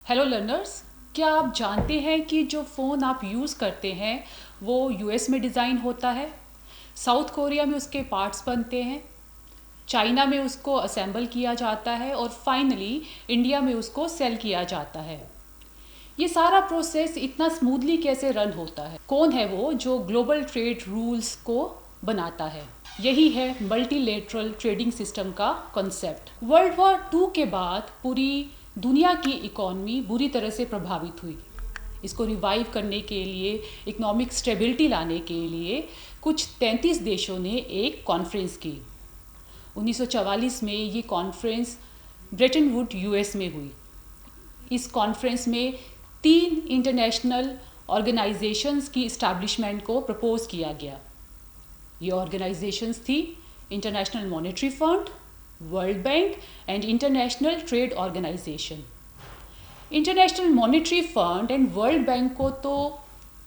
Hello learners, क्या आप जानते हैं कि जो फ़ोन आप यूज़ करते हैं वो यूएस में डिज़ाइन होता है, साउथ कोरिया में उसके पार्ट्स बनते हैं, चाइना में उसको असेंबल किया जाता है और फाइनली इंडिया में उसको सेल किया जाता है। ये सारा प्रोसेस इतना स्मूथली कैसे रन होता है? कौन है वो जो ग्लोबल ट्रेड रूल्स को बनाता है? यही है मल्टीलेटरल ट्रेडिंग सिस्टम का कॉन्सेप्ट। वर्ल्ड वॉर 2 के बाद पूरी दुनिया की इकॉनमी बुरी तरह से प्रभावित हुई। इसको रिवाइव करने के लिए, इकोनॉमिक स्टेबिलिटी लाने के लिए कुछ 33 देशों ने एक कॉन्फ्रेंस की। 1944 में ये कॉन्फ्रेंस ब्रेटन वुड यूएस में हुई। इस कॉन्फ्रेंस में 3 इंटरनेशनल ऑर्गेनाइजेशंस की इस्टेब्लिशमेंट को प्रपोज किया गया। ये ऑर्गेनाइजेशंस थी International Monetary Fund, World Bank and International Trade Organisation. International Monetary Fund and World Bank को तो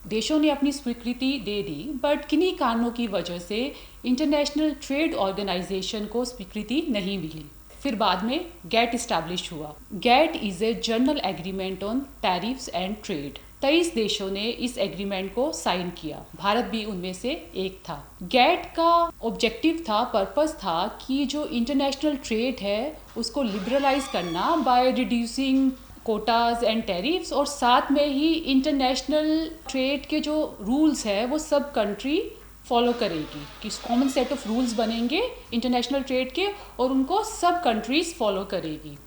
देशों ने अपनी स्वीकृति दे दी, बट किन्हीं कारणों की वजह से इंटरनेशनल ट्रेड ऑर्गेनाइजेशन को स्वीकृति नहीं मिली। फिर बाद में गैट इस्टेब्लिश हुआ। GATT is a General Agreement on Tariffs and Trade. 23 देशों ने इस एग्रीमेंट को साइन किया, भारत भी उनमें से एक था। गैट का ऑब्जेक्टिव था, पर्पस था कि जो इंटरनेशनल ट्रेड है उसको लिबरलाइज करना by reducing Kota's and tariffs, और साथ में ही इंटरनेशनल ट्रेड के जो रूल्स है वो सब कंट्री फॉलो करेगी, कि कॉमन सेट ऑफ रूल्स बनेंगे इंटरनेशनल ट्रेड के और उनको सब कंट्रीज फॉलो करेगी।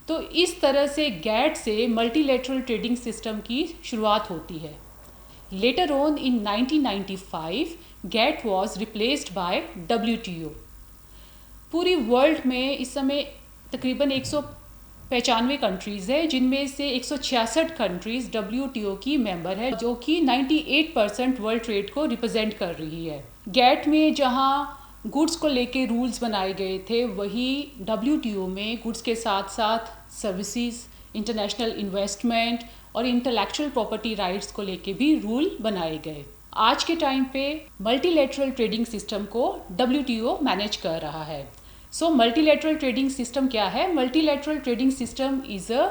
तो इस तरह से गैट से मल्टीलेटरल ट्रेडिंग सिस्टम की शुरुआत होती है। Later on in 1995 GATT was replaced by WTO. पूरी वर्ल्ड में इस समय तकरीबन 195 कंट्रीज़ है, जिनमें से 166 कंट्रीज़ डब्ल्यूटीओ की मेंबर है, जो कि 98% वर्ल्ड ट्रेड को रिप्रेजेंट कर रही है। गैट में जहां गुड्स को लेके रूल्स बनाए गए थे, वही डब्ल्यूटीओ में गुड्स के साथ साथ सर्विसेज, इंटरनेशनल इन्वेस्टमेंट और इंटेलेक्चुअल प्रॉपर्टी राइट्स को लेके भी रूल बनाए गए। आज के टाइम पे मल्टीलेटरल ट्रेडिंग सिस्टम को डब्ल्यूटीओ मैनेज कर रहा है। सो मल्टीलेटरल ट्रेडिंग सिस्टम क्या है? Multilateral trading system is a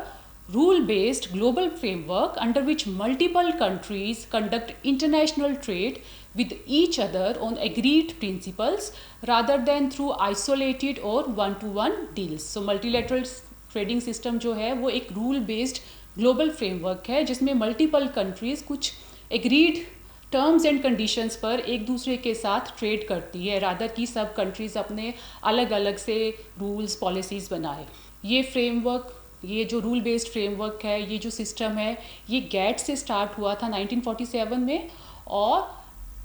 rule-based global framework under which multiple countries conduct international trade with each other on agreed principles rather than through isolated or one-to-one deals. So multilateral trading system जो है वो एक rule-based global framework है, जिसमें multiple countries कुछ agreed terms and conditions पर एक दूसरे के साथ ट्रेड करती है, रादर कि सब कंट्रीज अपने अलग अलग से रूल्स पॉलिसीज़ बनाए। ये फ्रेमवर्क, ये जो रूल बेस्ड फ्रेमवर्क है, ये जो सिस्टम है, ये गैट से स्टार्ट हुआ था 1947 में, और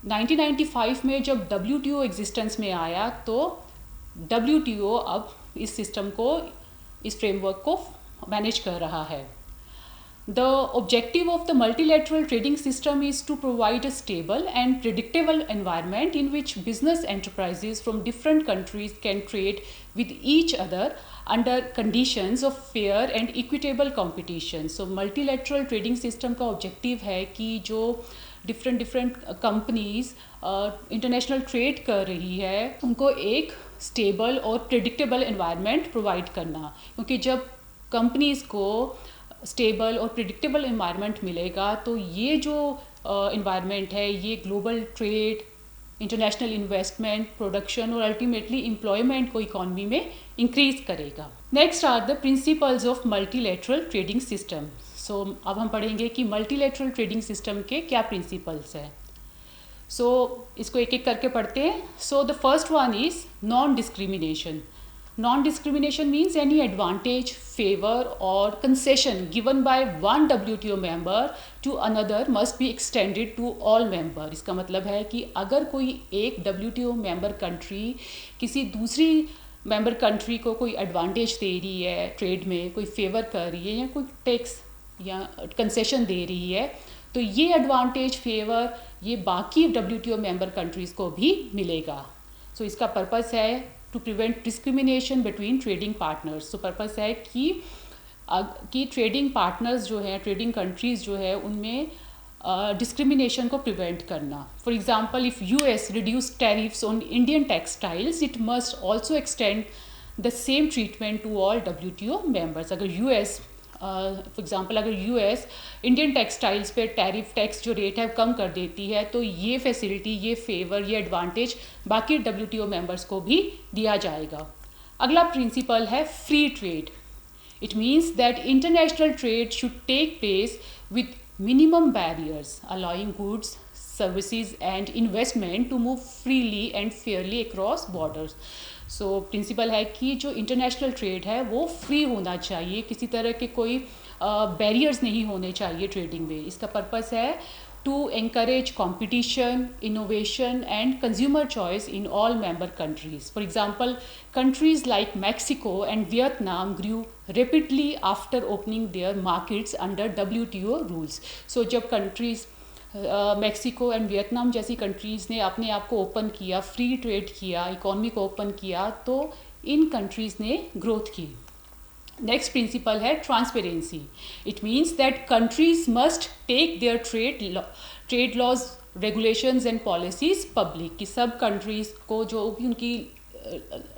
1995 में जब डब्ल्यूटीओ एग्जिस्टेंस में आया तो डब्ल्यूटीओ अब इस सिस्टम को, इस फ्रेमवर्क को मैनेज कर रहा है। The objective of the multilateral trading system is to provide a stable and predictable environment in which business enterprises from different countries can trade with each other under conditions of fair and equitable competition. So multilateral trading system का objective है कि जो different companies international trade कर रही है उनको एक stable और predictable environment provide करना, क्योंकि जब companies को स्टेबल और प्रिडिक्टेबल इन्वायरमेंट मिलेगा तो ये जो इन्वायरमेंट है ये global trade, international investment, production और अल्टीमेटली एम्प्लॉयमेंट को इकॉनमी में इंक्रीज करेगा। Next are the principles of multilateral trading system. So अब हम पढ़ेंगे कि मल्टीलेटरल ट्रेडिंग सिस्टम के क्या प्रिंसिपल्स हैं। सो इसको एक एक करके पढ़ते हैं। So the first one is non discrimination. Non-discrimination means any advantage, favor or concession given by one WTO member to another must be extended to all member. इसका मतलब है कि अगर कोई एक WTO member country किसी दूसरी member country को कोई advantage दे रही है ट्रेड में, कोई favor कर रही है या कोई टैक्स या concession दे रही है, तो ये advantage, favor ये बाकी WTO member countries को भी मिलेगा। So इसका पर्पस है to prevent discrimination between trading partners. तो पर्पस है कि ट्रेडिंग पार्टनर्स जो है, ट्रेडिंग कंट्रीज़ जो है, उनमें डिस्क्रिमिनेशन को प्रिवेंट करना। For example, if US reduce tariffs on Indian textiles, it must also extend the same treatment to all WTO members. अगर यूएस फॉर एग्जांपल अगर यूएस इंडियन टेक्सटाइल्स पे टैरिफ टैक्स जो rate है कम कर देती है, तो ये फैसिलिटी, ये फेवर, ये एडवांटेज बाकी WTO मेंबर्स को भी दिया जाएगा। अगला प्रिंसिपल है free trade. It means that international trade should take place with minimum barriers allowing goods, services and investment to move freely and fairly across borders। सो प्रिंसिपल है कि जो इंटरनेशनल ट्रेड है वो फ्री होना चाहिए, किसी तरह के कोई बैरियर्स नहीं होने चाहिए ट्रेडिंग में। इसका पर्पस है to encourage competition, innovation and consumer choice in all member countries। For example, countries like Mexico and Vietnam grew rapidly after opening their markets under WTO rules। So जब countries Mexico and Vietnam जैसी countries ने अपने आप को open किया, free trade किया, economy को open किया, तो इन कंट्रीज़ ने ग्रोथ की। नेक्स्ट प्रिंसिपल है transparency. It means that countries must take their trade laws, regulations and policies public, कि सब कंट्रीज़ को जो भी उनकी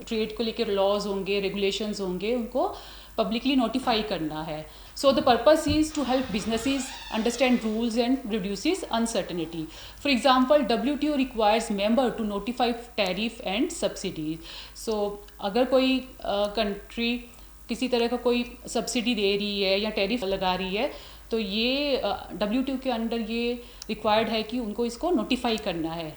ट्रेड को लेकर लॉज होंगे, रेगुलेशंस होंगे, उनको पब्लिकली नोटिफाई करना है। So the purpose is to help businesses understand rules and reduces uncertainty। For example, WTO requires member to notify tariff and subsidies। So अगर कोई कंट्री किसी तरह का कोई सब्सिडी दे रही है या टैरिफ लगा रही है, तो ये WTO के अंडर ये रिक्वायर्ड है कि उनको इसको नोटिफाई करना है,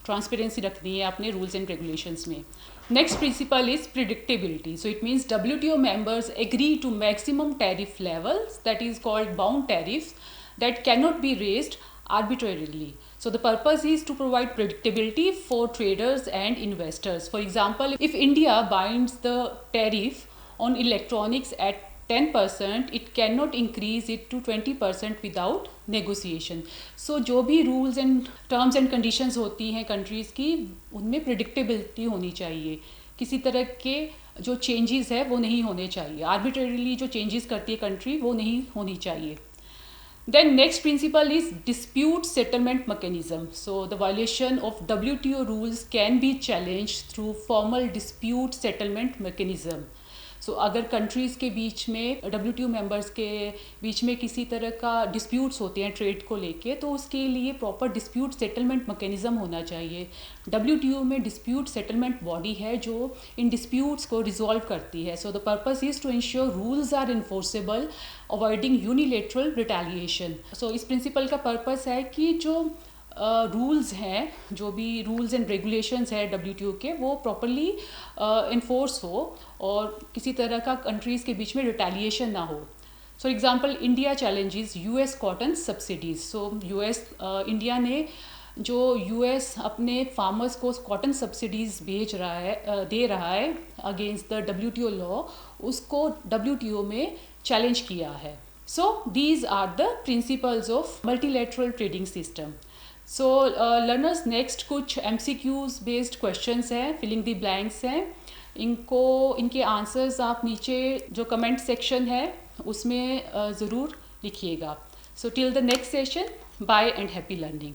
ट्रांसपेरेंसी रखनी है अपने रूल्स एंड रेगुलेशंस में। Next principle is predictability। So it means WTO members agree to maximum tariff levels, that is called bound tariffs, that cannot be raised arbitrarily। So the purpose is to provide predictability for traders and investors। For example, if India binds the tariff on electronics at 10%, it cannot increase it to 20% without negotiation। So जो भी rules and terms and conditions होती हैं countries की, उनमें predictability होनी चाहिए। किसी तरह के जो चेंजेस है वो नहीं होने चाहिए, आर्बिट्रेरीली जो चेंजेस करती है कंट्री वो नहीं होनी चाहिए। Then next principle is dispute settlement mechanism। So the violation of WTO rules can be challenged through formal dispute settlement mechanism। सो अगर कंट्रीज़ के बीच में, WTO मेंबर्स के बीच में किसी तरह का डिस्प्यूट्स होते हैं ट्रेड को लेके, तो उसके लिए प्रॉपर डिस्प्यूट सेटलमेंट मैकेनिज्म होना चाहिए। WTO में डिस्प्यूट सेटलमेंट बॉडी है जो इन डिस्प्यूट्स को रिजॉल्व करती है। So the purpose is to ensure rules are enforceable, avoiding unilateral retaliation. So इस प्रिंसिपल का पर्पस है कि जो रूल्स हैं, जो भी रूल्स एंड रेगुलेशंस है WTO के, वो प्रॉपरली इन्फोर्स हो और किसी तरह का कंट्रीज़ के बीच में रिटेलिएशन ना हो। For example, India challenges US cotton subsidies. So India ने जो US अपने फार्मर्स को कॉटन सब्सिडीज़ दे रहा है अगेंस्ट द WTO लॉ, उसको WTO में चैलेंज किया है। So these are the principles of multilateral trading system. So learners, next कुछ MCQs बेस्ड क्वेश्चंस हैं, फिलिंग द ब्लैंक्स हैं। इनके आंसर्स आप नीचे जो कमेंट सेक्शन है उसमें ज़रूर लिखिएगा। सो till the next session, bye and happy learning.